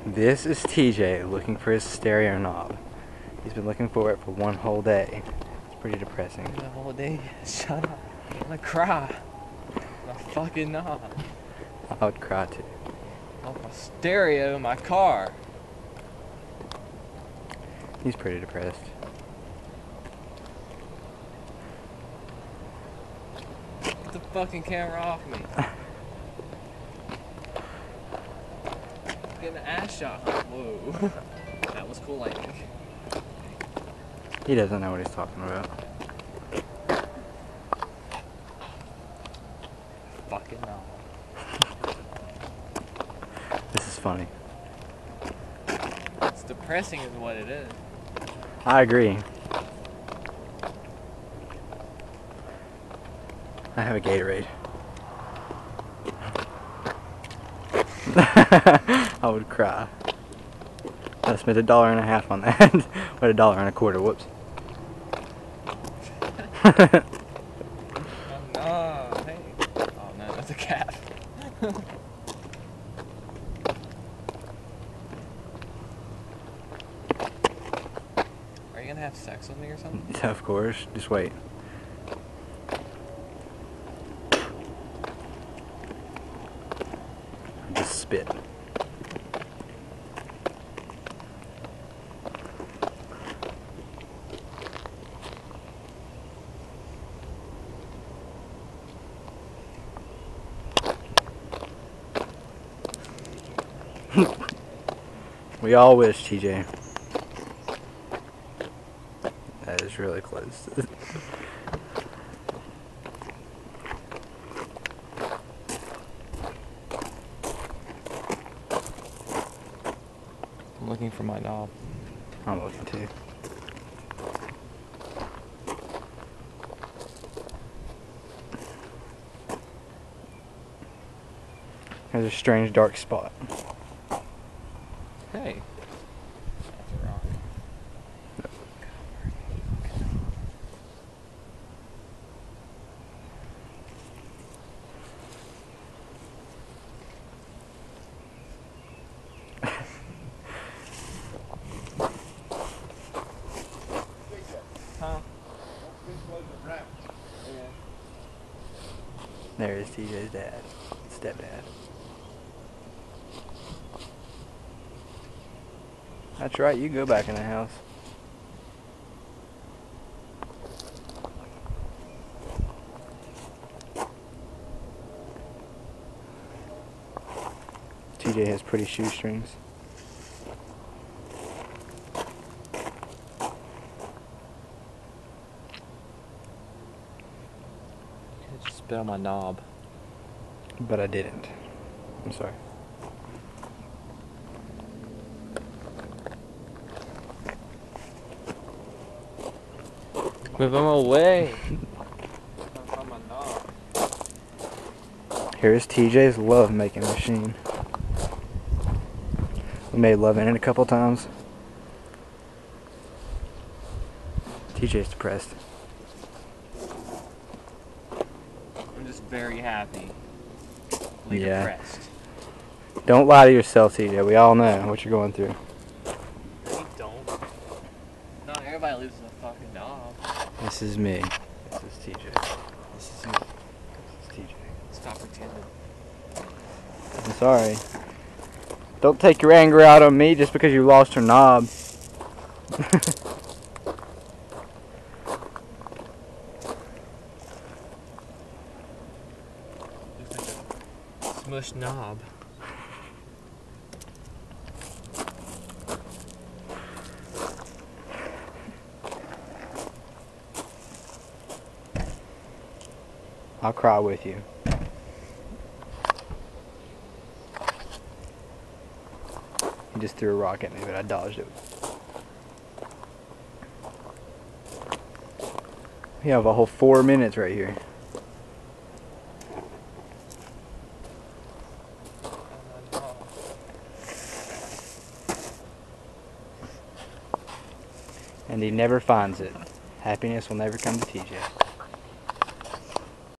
This is TJ looking for his stereo knob. He's been looking for it for one whole day. It's pretty depressing. The whole day? Shut up. I'm gonna cry. My fucking knob. I would cry too. Off my stereo in my car. He's pretty depressed. Get the fucking camera off me. Getting an ass shot. Whoa. That was cool, I think. He doesn't know what he's talking about. Fucking knob. This is funny. It's depressing is what it is. I agree. I have a Gatorade. I would cry. I spent $1.50 on that. What, $1.25? Whoops. Oh no, hey. Oh no, that's a cat. Are you gonna have sex with me or something? Of course. Just wait. Just spit. We all wish, TJ. That is really close. I'm looking for my knob. I'm looking too. There's a strange dark spot. Hey. That's a rock. Huh? There is TJ's dad. Stepdad. That's right, you go back in the house. TJ has pretty shoestrings. I just spit on my knob. But I didn't. I'm sorry. Move him away. Here's TJ's love making machine. We made love in it a couple times. TJ's depressed. I'm just very happy. Yeah. Depressed. Don't lie to yourself, TJ. We all know what you're going through. You don't. Not everybody loses a fucking knob. This is me. This is TJ. This is you. This is TJ. Stop pretending. I'm sorry. Don't take your anger out on me just because you lost your knob. Smush knob. I'll cry with you. He just threw a rock at me, but I dodged it. We have a whole 4 minutes right here. And he never finds it. Happiness will never come to TJ.